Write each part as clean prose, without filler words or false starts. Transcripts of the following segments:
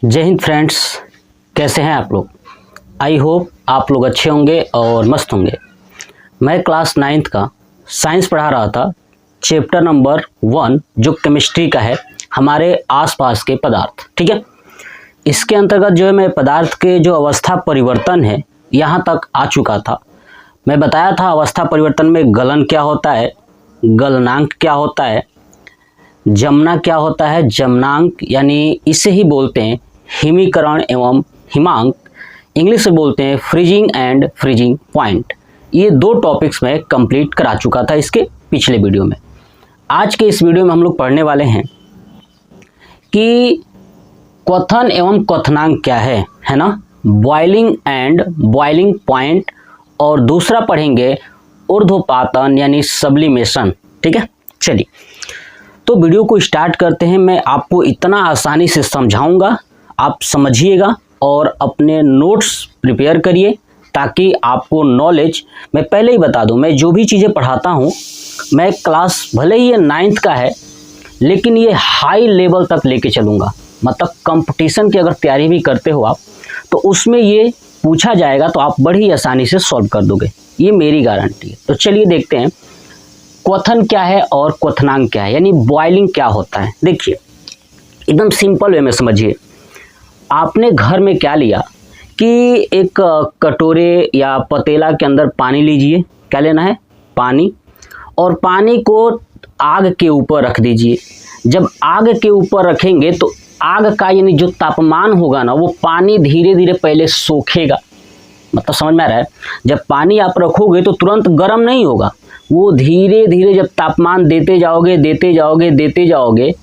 जय हिंद फ्रेंड्स, कैसे हैं आप लोग। आई होप आप लोग अच्छे होंगे और मस्त होंगे। मैं क्लास 9th का साइंस पढ़ा रहा था, चैप्टर नंबर 1 जो केमिस्ट्री का है, हमारे आसपास के पदार्थ। ठीक है, इसके अंतर्गत जो है मैं पदार्थ के जो अवस्था परिवर्तन है यहाँ तक आ चुका था। मैं बताया था अवस्था परिवर्तन में गलन क्या होता है, गलनांक क्या होता है, जमना क्या होता है, जमनांक यानी इसे ही बोलते हैं हिमीकरण एवं हिमांक, इंग्लिश से बोलते हैं फ्रीजिंग एंड फ्रीजिंग पॉइंट। ये दो टॉपिक्स मैं कंप्लीट करा चुका था इसके पिछले वीडियो में। आज के इस वीडियो में हम लोग पढ़ने वाले हैं कि क्वथन एवं क्वथनांक क्या है ना, बॉइलिंग एंड बॉइलिंग पॉइंट, और दूसरा पढ़ेंगे ऊर्ध्वपातन यानी सब्लिमेशन। ठीक है, चलिए तो वीडियो को स्टार्ट करते हैं। मैं आपको इतना आसानी से समझाऊंगा, आप समझिएगा और अपने नोट्स प्रिपेयर करिए ताकि आपको नॉलेज, मैं पहले ही बता दूं, मैं जो भी चीज़ें पढ़ाता हूं, मैं क्लास भले ही ये 9th का है लेकिन ये हाई लेवल तक लेके चलूँगा। मतलब कंपटीशन की अगर तैयारी भी करते हो आप तो उसमें ये पूछा जाएगा तो आप बड़ी आसानी से सॉल्व कर दोगे, ये मेरी गारंटी है। तो चलिए देखते हैं क्वथन क्या है और क्वथनांक क्या है, यानी बॉइलिंग क्या होता है। देखिए एकदम सिंपल वे में समझिए। आपने घर में क्या लिया कि एक कटोरे या पतीला के अंदर पानी लीजिए, क्या लेना है, पानी, और पानी को आग के ऊपर रख दीजिए। जब आग के ऊपर रखेंगे तो आग का यानी जो तापमान होगा ना, वो पानी धीरे धीरे पहले सोखेगा। मतलब समझ में आ रहा है, जब पानी आप रखोगे तो तुरंत गर्म नहीं होगा, वो धीरे धीरे जब तापमान देते जाओगे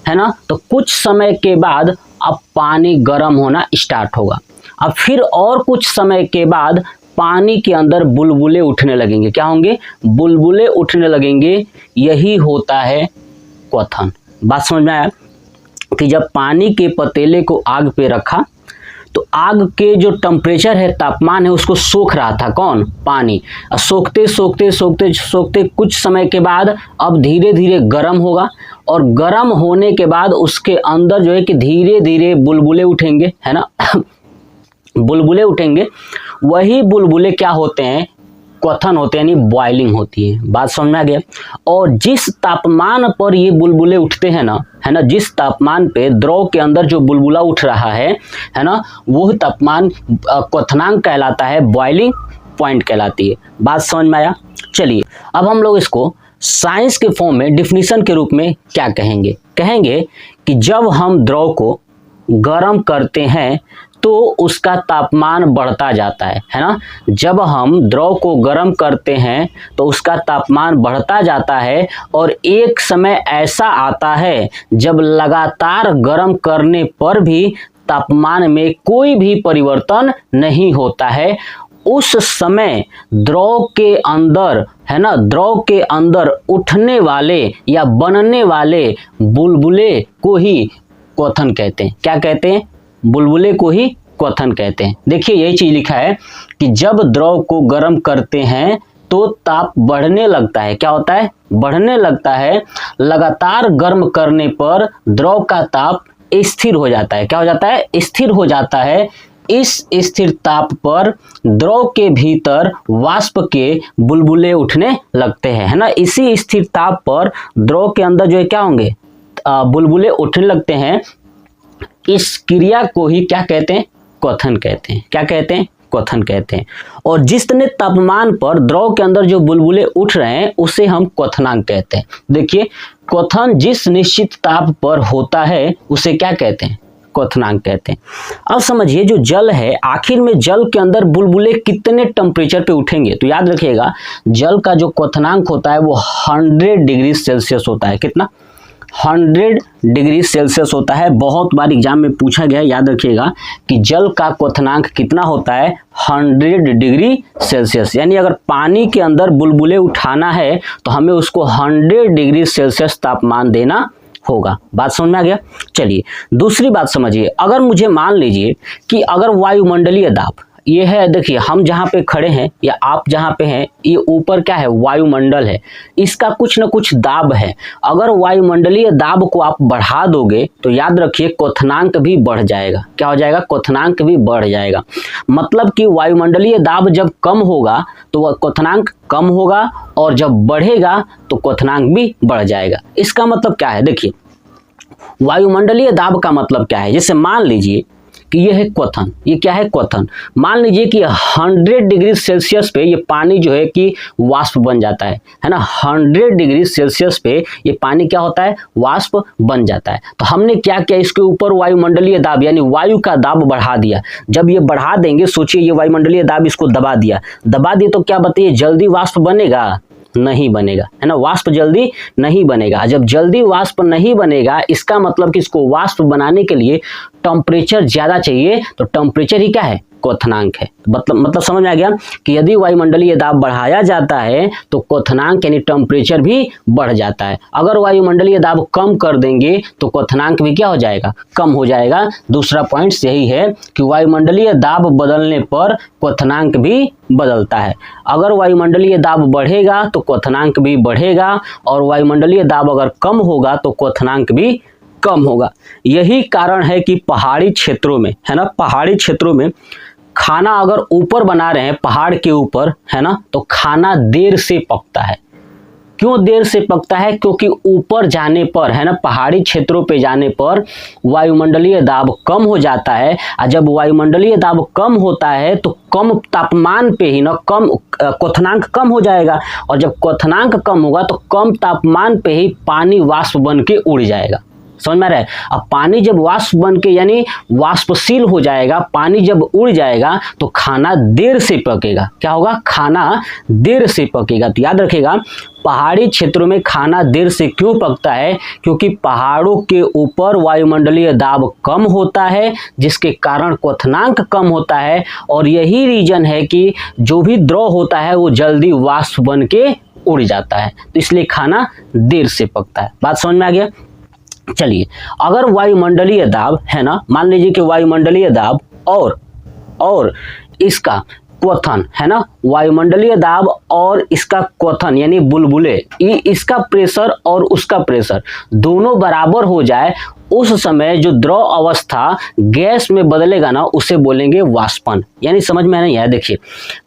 है ना, तो कुछ समय के बाद अब पानी गर्म होना स्टार्ट होगा। अब फिर और कुछ समय के बाद पानी के अंदर बुलबुले उठने लगेंगे। क्या होंगे, बुलबुले उठने लगेंगे। यही होता है क्वथन। बात समझ में आया कि जब पानी के पतीले को आग पे रखा तो आग के जो टेम्परेचर है, तापमान है, उसको सोख रहा था कौन, पानी। सोखते सोखते सोखते सोखते कुछ समय के बाद अब धीरे धीरे गर्म होगा, और गर्म होने के बाद उसके अंदर जो है कि धीरे धीरे बुलबुले उठेंगे, है ना बुलबुले उठेंगे। वही बुलबुले क्या होते हैं, क्वथन होते हैं, यानी बॉइलिंग होती है। बात समझ में आ गया। और जिस तापमान पर ये बुलबुले उठते हैं ना, है ना, जिस तापमान पे द्रव के अंदर जो बुलबुला उठ रहा है ना, वो तापमान क्वथनांक कहलाता है, बॉइलिंग पॉइंट कहलाती है। बात समझ में आया। चलिए अब हम लोग इसको साइंस के फॉर्म में डिफिनीशन के रूप में क्या कहेंगे कि जब हम द्रव को गर्म करते हैं तो उसका तापमान बढ़ता जाता है ना। जब हम द्रव को गर्म करते हैं तो उसका तापमान बढ़ता जाता है, और एक समय ऐसा आता है जब लगातार गर्म करने पर भी तापमान में कोई भी परिवर्तन नहीं होता है। उस समय द्रव के अंदर, है ना, द्रव के अंदर उठने वाले या बनने वाले बुलबुले को ही क्वथन कहते हैं। क्या कहते हैं, बुलबुले को ही क्वथन कहते हैं। देखिए यही चीज लिखा है कि जब द्रव को गर्म करते हैं तो ताप बढ़ने लगता है। क्या होता है, बढ़ने लगता है। लगातार गर्म करने पर द्रव का ताप स्थिर हो जाता है। क्या हो जाता है, स्थिर हो जाता है। इस स्थिर ताप पर द्रव के भीतर वाष्प के बुलबुले उठने लगते हैं, है ना। इसी स्थिर ताप पर द्रव के अंदर जो है क्या होंगे, बुलबुले उठने लगते हैं। इस क्रिया को ही क्या कहते हैं, क्वथन कहते हैं। क्या कहते हैं, क्वथन कहते हैं। और जितने तापमान पर द्रव के अंदर जो बुलबुले उठ रहे हैं उसे हम क्वथनांक कहते हैं। देखिए क्वथन जिस निश्चित ताप पर होता है उसे क्या कहते हैं, क्वथनांक कहते हैं। अब समझिए जो जल है, आखिर में जल के अंदर बुलबुले कितने टेम्परेचर पे उठेंगे, तो याद रखिएगा जल का जो क्वथनांक होता है वो 100 डिग्री सेल्सियस होता है। कितना, 100 डिग्री सेल्सियस होता है। बहुत बार एग्जाम में पूछा गया, याद रखिएगा कि जल का क्वथनांक कितना होता है, 100 डिग्री सेल्सियस। यानी अगर पानी के अंदर बुलबुले उठाना है तो हमें उसको 100 डिग्री सेल्सियस तापमान देना होगा। बात समझ में आ गया। चलिए दूसरी बात समझिए। अगर मुझे मान लीजिए कि अगर वायुमंडलीय दाब, ये है, देखिए हम जहाँ पे खड़े हैं या आप जहाँ पे हैं, ये ऊपर क्या है, वायुमंडल है, इसका कुछ न कुछ दाब है। अगर वायुमंडलीय दाब को आप बढ़ा दोगे तो याद रखिए क्वथनांक भी बढ़ जाएगा। क्या हो जाएगा, क्वथनांक भी बढ़ जाएगा। मतलब कि वायुमंडलीय दाब जब कम होगा तो वह क्वथनांक कम होगा, और जब बढ़ेगा तो क्वथनांक भी बढ़ जाएगा। इसका मतलब क्या है, देखिए वायुमंडलीय दाब का मतलब क्या है, जैसे मान लीजिए कि ये है क्वथन। ये क्या है, क्वथन। मान लीजिए कि 100 डिग्री सेल्सियस पे ये पानी जो है कि वाष्प बन जाता है ना। 100 डिग्री सेल्सियस पे ये पानी क्या होता है, वाष्प बन जाता है। तो हमने क्या किया, इसके ऊपर वायुमंडलीय दाब यानी वायु का दाब बढ़ा दिया। जब ये बढ़ा देंगे, सोचिए ये वायुमंडलीय दाब इसको दबा दिया तो क्या बताइए, जल्दी वाष्प बनेगा, नहीं बनेगा, है ना। वाष्प जल्दी नहीं बनेगा। जब जल्दी वाष्प नहीं बनेगा, इसका मतलब कि इसको वाष्प बनाने के लिए टेम्परेचर ज्यादा चाहिए। तो टेम्परेचर ही क्या है, क्वथनांक है। मतलब समझ में आ गया कि यदि वायुमंडलीय दाब बढ़ाया जाता है तो क्वथनांक यानी टेम्परेचर भी बढ़ जाता है। अगर वायुमंडलीय दाब कम कर देंगे तो क्वथनांक भी क्या हो जाएगा, कम हो जाएगा। दूसरा पॉइंट यही है कि वायुमंडलीय दाब बदलने पर क्वथनांक भी बदलता है। अगर वायुमंडलीय दाब बढ़ेगा तो क्वथनांक भी बढ़ेगा, और वायुमंडलीय दाब अगर कम होगा तो क्वथनांक भी कम होगा। यही कारण है कि पहाड़ी क्षेत्रों में, है ना, पहाड़ी क्षेत्रों में खाना अगर ऊपर बना रहे हैं पहाड़ के ऊपर, है ना, तो खाना देर से पकता है। क्यों देर से पकता है, क्योंकि ऊपर जाने पर, है ना, पहाड़ी क्षेत्रों पे जाने पर वायुमंडलीय दाब कम हो जाता है। और जब वायुमंडलीय दाब कम होता है तो कम तापमान पे ही ना कम क्वथनांक कम हो जाएगा, और जब क्वथनांक कम होगा तो कम तापमान पे ही पानी वाष्प बन के उड़ जाएगा। समझ में आ रहा है। अब पानी जब वाष्प बन के यानी वाष्पशील हो जाएगा, पानी जब उड़ जाएगा तो खाना देर से पकेगा। क्या होगा, खाना देर से पकेगा। तो याद रखिएगा, पहाड़ी क्षेत्रों में खाना देर से क्यों पकता है, क्योंकि पहाड़ों के ऊपर वायुमंडलीय दाब कम होता है, जिसके कारण क्वथनांक कम होता है। और यही रीजन है कि जो भी द्रव होता है वो जल्दी वाष्प बन के उड़ जाता है, तो इसलिए खाना देर से पकता है। बात समझ में आ गया। चलिए, अगर वायुमंडलीय दाब, है ना, मान लीजिए कि वायुमंडलीय दाब और इसका क्वथन, है ना, वायुमंडलीय दाब और इसका क्वथन यानी बुलबुले, इसका प्रेशर और उसका प्रेशर दोनों बराबर हो जाए, उस समय जो द्रव अवस्था गैस में बदलेगा ना, उसे बोलेंगे वाष्पन। यानी समझ में नहीं आया, देखिए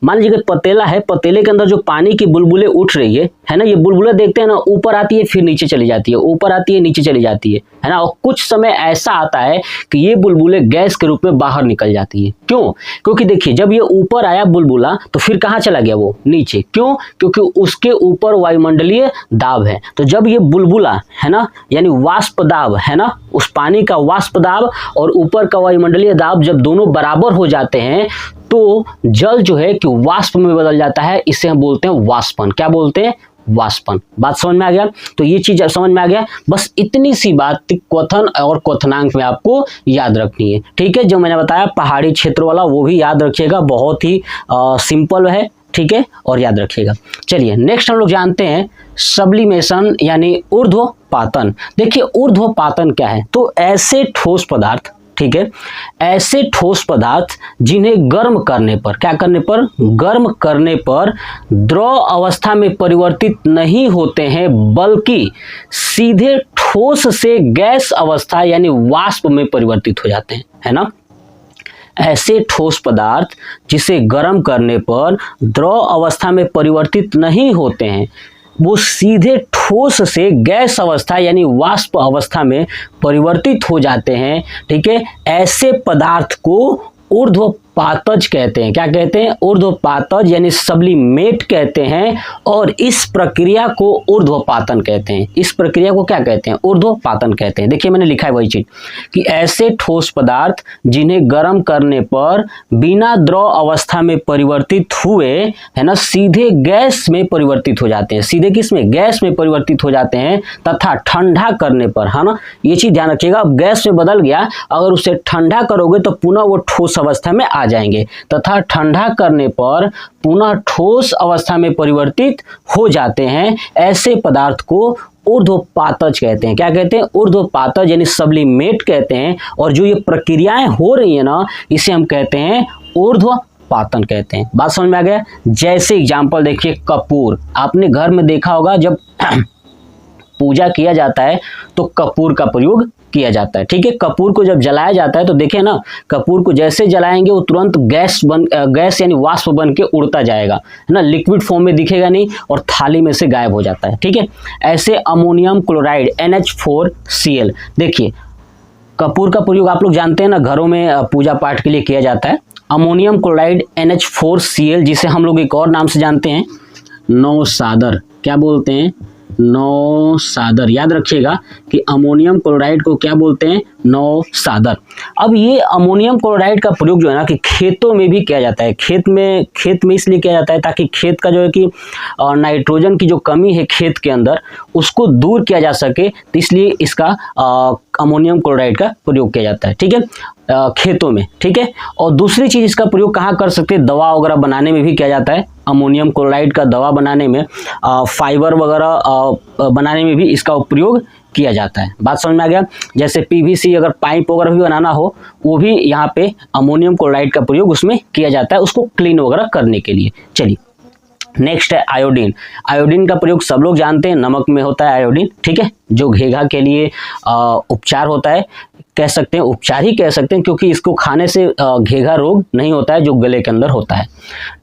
मान लीजिए पतेला है, पतेले के अंदर जो पानी की बुलबुलें उठ रही है ना, ये बुलबुलें देखते हैं ना, ऊपर आती है फिर नीचे चली जाती है, ऊपर आती है नीचे चली जाती है ना। और कुछ समय ऐसा आता है कि ये बुलबुलें गैस के रूप में बाहर निकल जाती है। क्यों, क्योंकि देखिए जब ये ऊपर आया बुलबुला तो फिर कहाँ चला गया, वो नीचे। क्यों, क्योंकि उसके ऊपर वायुमंडलीय दाब है। तो जब ये बुलबुला, है ना, यानी वाष्प दाब, है ना, उस पानी का वाष्प दाब और ऊपर का वायुमंडलीय दाब जब दोनों बराबर हो जाते हैं तो जल जो है कि वाष्प में बदल जाता है। इसे हम बोलते हैं वाष्पन। क्या बोलते हैं, वाष्पन। बात समझ में आ गया। तो ये चीज समझ में आ गया। बस इतनी सी बात क्वथन और क्वथनांक में आपको याद रखनी है। ठीक है, जो मैंने बताया पहाड़ी क्षेत्र वाला वो भी याद रखिएगा, बहुत ही सिंपल है। ठीक है, और याद रखिएगा। चलिए नेक्स्ट हम लोग जानते हैं सब्लिमेशन यानी ऊर्ध्वपातन। देखिए ऊर्ध्वपातन क्या है, तो ऐसे ठोस पदार्थ, ठीक है, ऐसे ठोस पदार्थ जिन्हें गर्म करने पर, क्या करने पर, गर्म करने पर द्रव अवस्था में परिवर्तित नहीं होते हैं, बल्कि सीधे ठोस से गैस अवस्था यानी वाष्प में परिवर्तित हो जाते हैं, है ना। ऐसे ठोस पदार्थ जिसे गर्म करने पर द्रव अवस्था में परिवर्तित नहीं होते हैं, वो सीधे ठोस से गैस अवस्था यानी वाष्प अवस्था में परिवर्तित हो जाते हैं। ठीक है, ऐसे पदार्थ को ऊर्ध्वपातज कहते हैं। क्या कहते हैं, ऊर्ध्वपातज यानी सब्लिमेट कहते हैं, और इस प्रक्रिया को ऊर्ध्वपातन कहते हैं। इस प्रक्रिया को क्या कहते हैं, ऊर्ध्वपातन कहते हैं। देखिए मैंने लिखा है वही चीज कि ऐसे ठोस पदार्थ जिन्हें गर्म करने पर बिना द्रव अवस्था में परिवर्तित हुए, है ना, सीधे गैस में परिवर्तित हो जाते हैं। सीधे किस में, गैस में परिवर्तित हो जाते हैं, तथा ठंडा करने पर, है ना, ये चीज ध्यान रखिएगा। अब गैस में बदल गया, अगर उसे ठंडा करोगे तो पुनः वो ठोस अवस्था में आ जाएंगे, तथा ठंडा करने पर पुनः ठोस अवस्था में परिवर्तित हो जाते हैं। ऐसे पदार्थ को ऊर्ध्वपातज कहते हैं। क्या कहते हैं, ऊर्ध्वपातज यानी सब्लिमेट कहते हैं। और जो ये प्रक्रियाएं हो रही है ना, इसे हम कहते हैं ऊर्ध्वपातन ऊर्ध्वपातन कहते हैं। बात समझ में आ गया। जैसे एग्जाम्पल देखिए, कपूर, आपने घर में देखा होगा जब पूजा किया जाता है तो कपूर का प्रयोग किया जाता है। ठीक है, कपूर को जब जलाया जाता है तो देखिए ना, कपूर को जैसे जलाएंगे वो तुरंत गैस यानी वाष्प बन के उड़ता जाएगा, है ना, लिक्विड फॉर्म में दिखेगा नहीं और थाली में से गायब हो जाता है। ठीक है, ऐसे अमोनियम क्लोराइड NH4Cl, देखिए कपूर का प्रयोग आप लोग जानते हैं ना, घरों में पूजा पाठ के लिए किया जाता है। अमोनियम क्लोराइड NH4Cl, जिसे हम लोग एक और नाम से जानते हैं, नौसादर। क्या बोलते हैं? नौसादर। याद रखिएगा कि अमोनियम क्लोराइड को क्या बोलते हैं? नौसादर। अब ये अमोनियम क्लोराइड का प्रयोग जो है ना कि खेतों में भी किया जाता है। खेत में इसलिए किया जाता है ताकि खेत का जो है कि नाइट्रोजन की जो कमी है खेत के अंदर उसको दूर किया जा सके, तो इसलिए इसका अमोनियम क्लोराइड का प्रयोग किया जाता है। ठीक है, खेतों में। ठीक है, और दूसरी चीज इसका प्रयोग कहाँ कर सकते हैं? दवा वगैरह बनाने में भी किया जाता है। अमोनियम क्लोराइड का दवा बनाने में, फाइबर वगैरह बनाने में भी इसका उपयोग किया जाता है। बात समझ में आ गया। जैसे PVC अगर पाइप वगैरह भी बनाना हो, वो भी यहाँ पे अमोनियम क्लोराइड का प्रयोग उसमें किया जाता है, उसको क्लीन वगैरह करने के लिए। चलिए नेक्स्ट है आयोडीन। आयोडीन का प्रयोग सब लोग जानते हैं, नमक में होता है आयोडीन। ठीक है, जो घेघा के लिए उपचार होता है, कह सकते हैं उपचार ही कह सकते हैं, क्योंकि इसको खाने से घेघा रोग नहीं होता है जो गले के अंदर होता है।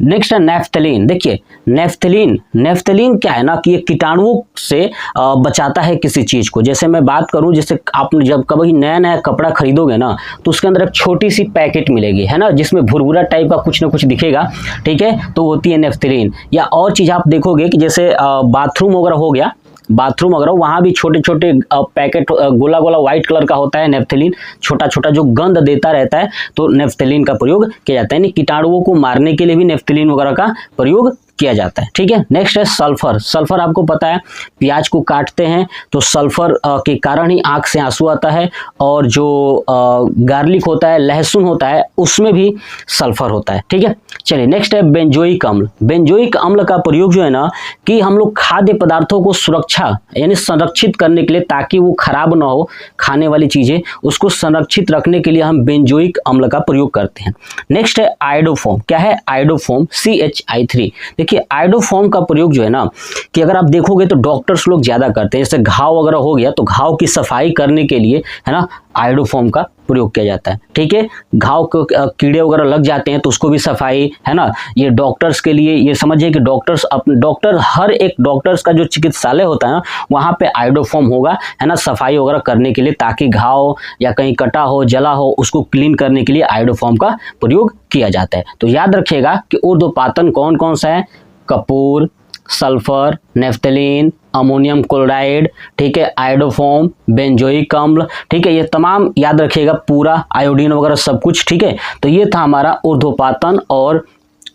नेक्स्ट है नेफ्थलीन। देखिए नेफ्थलीन क्या है ना कि ये कीटाणुओं से बचाता है किसी चीज को। जैसे मैं बात करूं, जैसे आप जब कभी नया कपड़ा खरीदोगे ना तो उसके अंदर एक छोटी सी पैकेट मिलेगी, है ना, जिसमें भुरभुरा टाइप का कुछ ना कुछ दिखेगा। ठीक है, तो होती है नेफ्थलीन। या और चीज आप देखोगे कि जैसे बाथरूम वगैरह हो गया, बाथरूम वगैरह वहाँ भी छोटे छोटे पैकेट गोला गोला व्हाइट कलर का होता है नेफ्थलीन, छोटा छोटा जो गंध देता रहता है, तो नेफ्थलीन का प्रयोग किया जाता है। यानी कीटाणुओं को मारने के लिए भी नेफ्थलीन वगैरह का प्रयोग किया जाता है। ठीक है, नेक्स्ट है सल्फर। सल्फर आपको पता है, प्याज को काटते हैं तो सल्फर के कारण ही आंख से आंसू आता है, और जो गार्लिक होता है, लहसुन होता है, उसमें भी सल्फर होता है। ठीक है, चलिए नेक्स्ट है बेंजोइक अम्ल। बेंजोइक अम्ल का प्रयोग जो है ना कि हम लोग खाद्य पदार्थों को सुरक्षा यानी संरक्षित करने के लिए, ताकि वो खराब ना हो, खाने वाली चीजें उसको संरक्षित रखने के लिए हम बेंजोइक अम्ल का प्रयोग करते हैं। नेक्स्ट है आयोडोफोम। क्या है? आयोडोफोम, CHI3। देखिए आयोडोफोम का प्रयोग जो है ना कि अगर आप देखोगे तो डॉक्टर्स लोग ज्यादा करते हैं। जैसे घाव वगैरह हो गया तो घाव की सफाई करने के लिए, है ना, आयोडोफोम का प्रयोग किया जाता है। ठीक है, घाव को कीड़े वगैरह लग जाते हैं तो उसको भी सफाई, है ना, ये डॉक्टर्स के लिए, ये समझिए कि डॉक्टर हर एक डॉक्टर्स का जो चिकित्सालय होता है ना वहाँ पे आयोडोफोम होगा, है ना, सफाई वगैरह करने के लिए, ताकि घाव या कहीं कटा हो, जला हो, उसको क्लीन करने के लिए आयोडोफोम का प्रयोग किया जाता है। तो याद रखिएगा कि ऊर्ध्वपातन कौन कौन सा है? Kapoor, sulphur, naphthalene, ammonium chloride, ठीक है, आयोडोफोम, बेंजोइक अम्ल। ठीक है, ये तमाम याद रखिएगा, पूरा आयोडीन वगैरह सब कुछ। ठीक है, तो ये था हमारा ऊर्ध्वपातन और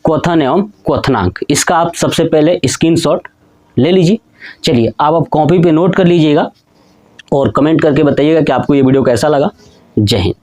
क्वथन एवं क्वथनांक। इसका आप सबसे पहले स्क्रीनशॉट ले लीजिए। चलिए आप कॉपी पे नोट कर लीजिएगा और कमेंट करके बताइएगा कि आपको ये वीडियो कैसा लगा। जय हिंद।